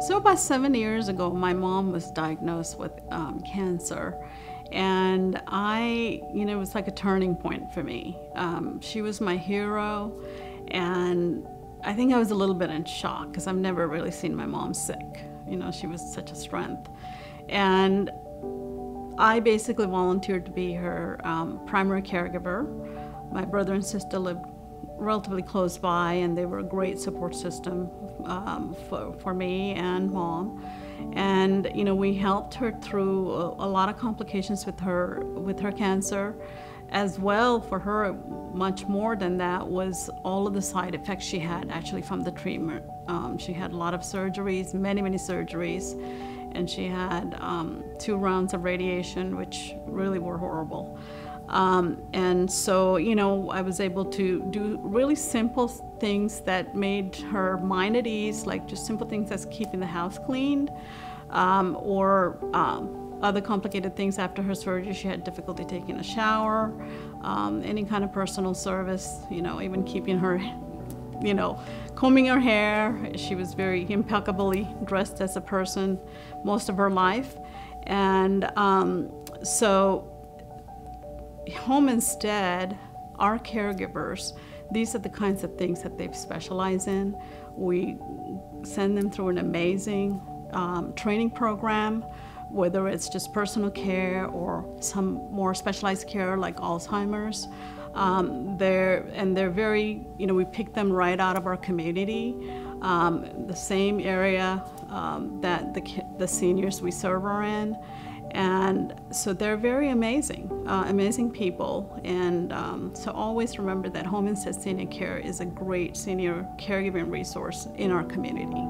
So about 7 years ago, my mom was diagnosed with cancer, and it was like a turning point for me. She was my hero, and I think I was a little bit in shock because I've never really seen my mom sick. She was such a strength. And I basically volunteered to be her primary caregiver. My brother and sister lived relatively close by, and they were a great support system for me and mom. And we helped her through a lot of complications with her cancer. As well, for her, much more than that was all of the side effects she had actually from the treatment. She had a lot of surgeries, many surgeries, and she had 2 rounds of radiation, which really were horrible. And so, I was able to do really simple things that made her mind at ease, like just simple things as keeping the house cleaned, or other complicated things after her surgery. She had difficulty taking a shower, any kind of personal service, even keeping her, combing her hair. She was very impeccably dressed as a person most of her life. And so Home Instead, our caregivers, these are the kinds of things that they specialize in. We send them through an amazing training program, whether it's just personal care or some more specialized care like Alzheimer's. They're very, we pick them right out of our community, the same area that the seniors we serve are in. And so they're very amazing people. And so always remember that Home Instead Senior Care is a great senior caregiving resource in our community.